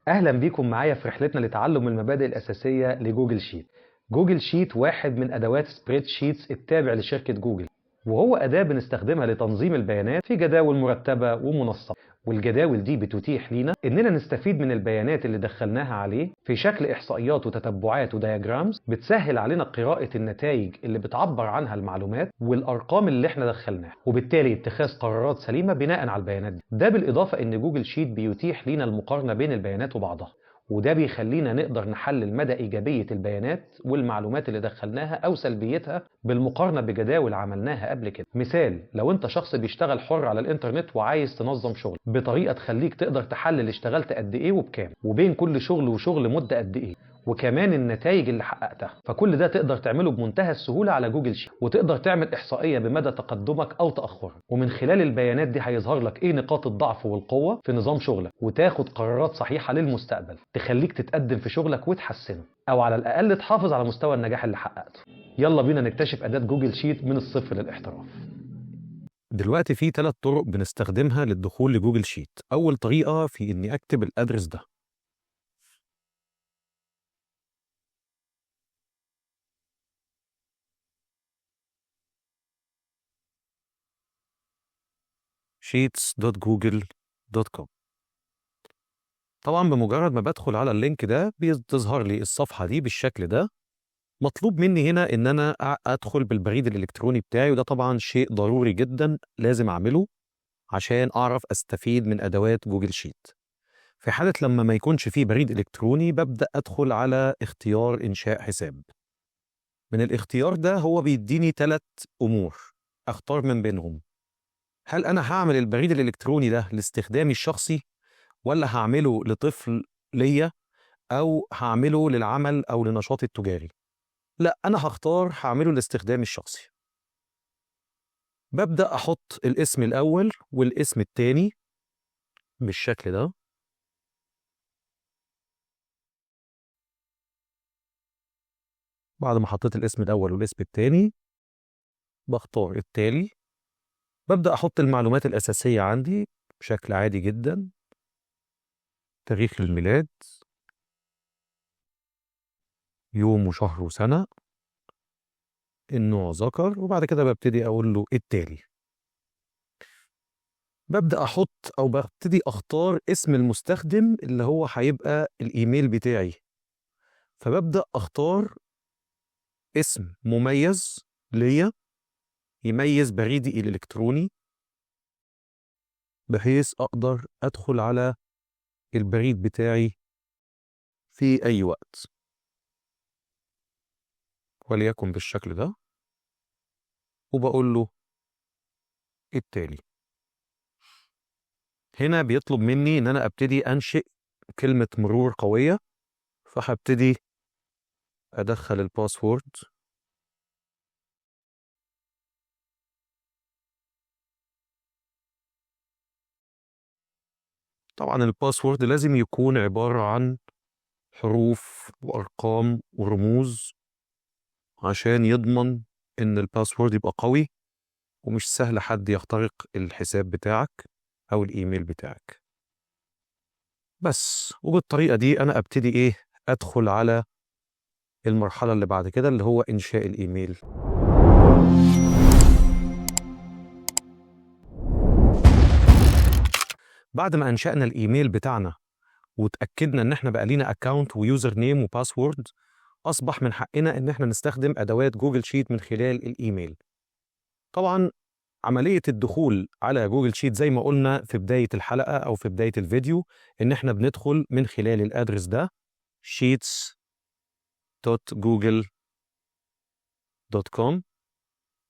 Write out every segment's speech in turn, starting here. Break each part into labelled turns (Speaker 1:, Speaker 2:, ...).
Speaker 1: أهلا بيكم معايا في رحلتنا لتعلم المبادئ الأساسية لجوجل شيت. جوجل شيت واحد من أدوات سبريد شيتس التابع لشركة جوجل، وهو أداة بنستخدمها لتنظيم البيانات في جداول مرتبة ومنظمة. والجداول دي بتتيح لينا إننا نستفيد من البيانات اللي دخلناها عليه في شكل إحصائيات وتتبعات ودياجرامز، بتسهل علينا قراءة النتائج اللي بتعبر عنها المعلومات والأرقام اللي احنا دخلناها، وبالتالي اتخاذ قرارات سليمة بناء على البيانات دي. ده بالإضافة إن جوجل شيت بيتيح لينا المقارنة بين البيانات وبعضها، وده بيخلينا نقدر نحلل مدى إيجابية البيانات والمعلومات اللي دخلناها أو سلبيتها بالمقارنة بجداول عملناها قبل كده. مثال، لو أنت شخص بيشتغل حر على الإنترنت وعايز تنظم شغل بطريقة تخليك تقدر تحلل اشتغلت قد إيه وبكام، وبين كل شغل وشغل مدة قد إيه، وكمان النتائج اللي حققتها، فكل ده تقدر تعمله بمنتهى السهولة على جوجل شيت، وتقدر تعمل إحصائية بمدى تقدمك أو تأخرك، ومن خلال البيانات دي هيظهر لك إيه نقاط الضعف والقوة في نظام شغلك، وتاخد قرارات صحيحة للمستقبل تخليك تتقدم في شغلك وتحسنه، أو على الأقل تحافظ على مستوى النجاح اللي حققته. يلا بينا نكتشف أداة جوجل شيت من الصفر للاحتراف.
Speaker 2: دلوقتي في 3 طرق بنستخدمها للدخول لجوجل شيت. أول طريقة في إني أكتب الأدرس ده، sheets.google.com. طبعا بمجرد ما بدخل على اللينك ده بتظهر لي الصفحة دي بالشكل ده. مطلوب مني هنا إن أنا أدخل بالبريد الإلكتروني بتاعي، وده طبعا شيء ضروري جدا لازم أعمله عشان أعرف أستفيد من أدوات جوجل شيت. في حالة لما ما يكونش فيه بريد إلكتروني ببدأ أدخل على اختيار إنشاء حساب. من الاختيار ده هو بيديني 3 أمور أختار من بينهم. هل أنا هعمل البريد الإلكتروني ده لاستخدامي الشخصي، ولا هعمله لطفل ليا، أو هعمله للعمل أو لنشاطي التجاري؟ لا، أنا هعمله لاستخدامي الشخصي. ببدأ أحط الاسم الأول والاسم التاني بالشكل ده. بعد ما حطيت الاسم الأول والاسم التاني بختار التالي. ببدأ أحط المعلومات الأساسية عندي بشكل عادي جدا: تاريخ الميلاد، يوم وشهر وسنة، النوع ذكر، وبعد كده ببتدي أقول له التالي. ببدأ أحط أو ببتدي أختار اسم المستخدم اللي هو هيبقى الإيميل بتاعي، فببدأ أختار اسم مميز ليا يميز بريدي الإلكتروني، بحيث أقدر أدخل على البريد بتاعي في أي وقت، وليكن بالشكل ده، وبقول له التالي. هنا بيطلب مني إن أنا أبتدي أنشئ كلمة مرور قوية، فهبتدي أدخل الباسورد. طبعا الباسورد لازم يكون عبارة عن حروف وأرقام ورموز عشان يضمن إن الباسورد يبقى قوي ومش سهل حد يخترق الحساب بتاعك أو الإيميل بتاعك. بس وبالطريقة دي أنا أبتدي أدخل على المرحلة اللي بعد كده اللي هو إنشاء الإيميل. بعد ما أنشأنا الإيميل بتاعنا وتأكدنا إن إحنا بقى لينا أكاونت ويوزر نيم وباسورد، أصبح من حقنا إن إحنا نستخدم أدوات جوجل شيت من خلال الإيميل. طبعا عملية الدخول على جوجل شيت زي ما قلنا في بداية الحلقة أو في بداية الفيديو إن إحنا بندخل من خلال الأدرس ده sheets.google.com.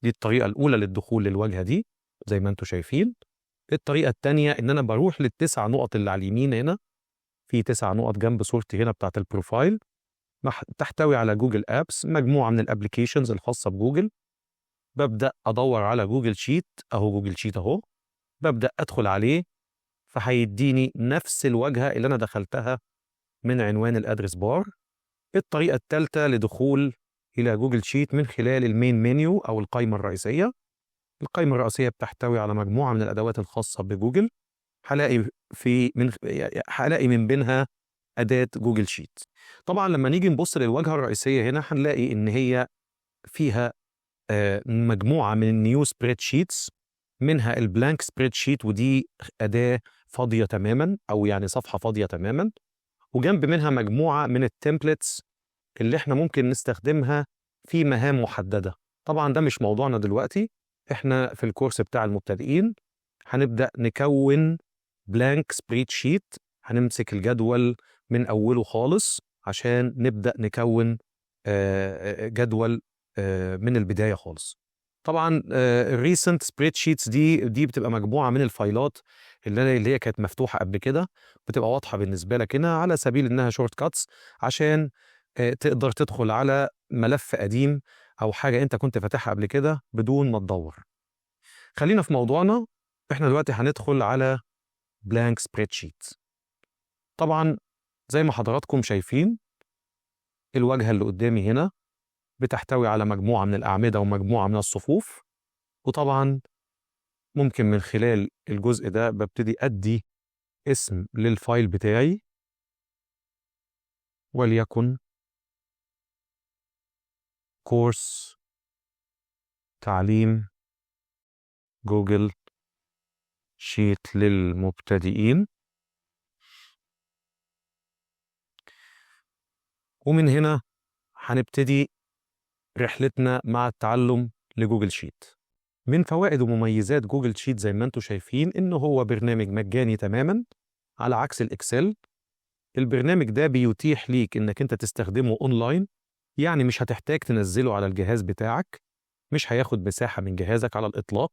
Speaker 2: دي الطريقة الأولى للدخول للواجهة دي زي ما أنتم شايفين. الطريقة التانية إن أنا بروح لل9 نقط اللي على اليمين هنا، في 9 نقط جنب صورتي هنا بتاعت البروفايل، تحتوي على جوجل أبس، مجموعة من الأبليكيشنز الخاصة بجوجل. ببدأ أدور على جوجل شيت، أهو جوجل شيت أهو، ببدأ أدخل عليه، فهيديني نفس الواجهة اللي أنا دخلتها من عنوان الأدرس بار. الطريقة الثالثة لدخول إلى جوجل شيت من خلال المين منيو أو القائمة الرئيسية. القائمة الرئيسية بتحتوي على مجموعة من الأدوات الخاصة بجوجل، هلاقي من بينها أداة جوجل شيت. طبعا لما نيجي نبص للواجهة الرئيسية هنا هنلاقي إن هي فيها مجموعة من النيو سبريد شيتس، منها البلانك سبريد شيت، ودي أداة فاضية تماما أو يعني صفحة فاضية تماما، وجنب منها مجموعة من التمبلتس اللي احنا ممكن نستخدمها في مهام محددة. طبعا ده مش موضوعنا دلوقتي، احنا في الكورس بتاع المبتدئين هنبدأ نكون بلانك سبريد شيت، هنمسك الجدول من أوله خالص عشان نبدأ نكون جدول من البداية خالص. طبعا الريسنت سبريد شيتس دي بتبقى مجموعة من الفايلات اللي هي كانت مفتوحة قبل كده، بتبقى واضحة بالنسبة لك هنا على سبيل إنها شورت كاتس عشان تقدر تدخل على ملف قديم أو حاجة أنت كنت فاتحها قبل كده بدون ما تدور. خلينا في موضوعنا، إحنا دلوقتي هندخل على بلانك سبريد شيت. طبعا زي ما حضراتكم شايفين الواجهة اللي قدامي هنا بتحتوي على مجموعة من الأعمدة ومجموعة من الصفوف، وطبعا ممكن من خلال الجزء ده ببتدي أدي اسم للفايل بتاعي، وليكن كورس تعليم جوجل شيت للمبتدئين. ومن هنا هنبتدي رحلتنا مع التعلم لجوجل شيت. من فوائد ومميزات جوجل شيت زي ما انتم شايفين إنه هو برنامج مجاني تماما، على عكس الإكسل. البرنامج ده بيتيح ليك إنك انت تستخدمه أونلاين، يعني مش هتحتاج تنزله على الجهاز بتاعك، مش هياخد مساحة من جهازك على الإطلاق.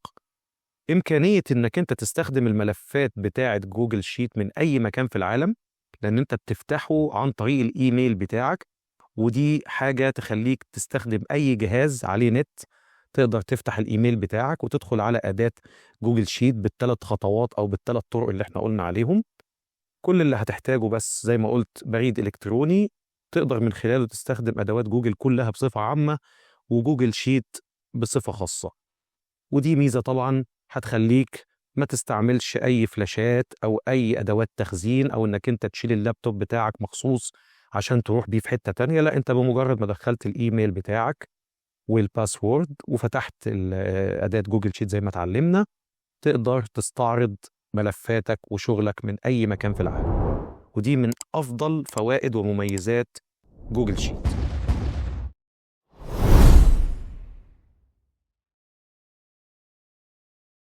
Speaker 2: إمكانية إنك انت تستخدم الملفات بتاعة جوجل شيت من أي مكان في العالم، لأن انت بتفتحه عن طريق الإيميل بتاعك، ودي حاجة تخليك تستخدم أي جهاز عليه نت، تقدر تفتح الإيميل بتاعك وتدخل على أداة جوجل شيت بالثلاث خطوات أو بالثلاث طرق اللي احنا قلنا عليهم. كل اللي هتحتاجه بس زي ما قلت بريد إلكتروني تقدر من خلاله تستخدم أدوات جوجل كلها بصفة عامة وجوجل شيت بصفة خاصة. ودي ميزة طبعا هتخليك ما تستعملش أي فلاشات أو أي أدوات تخزين أو إنك أنت تشيل اللابتوب بتاعك مخصوص عشان تروح بيه في حتة تانية. لا، أنت بمجرد ما دخلت الإيميل بتاعك والباسورد وفتحت أداة جوجل شيت زي ما اتعلمنا، تقدر تستعرض ملفاتك وشغلك من أي مكان في العالم. ودي من أفضل فوائد ومميزات جوجل شيت.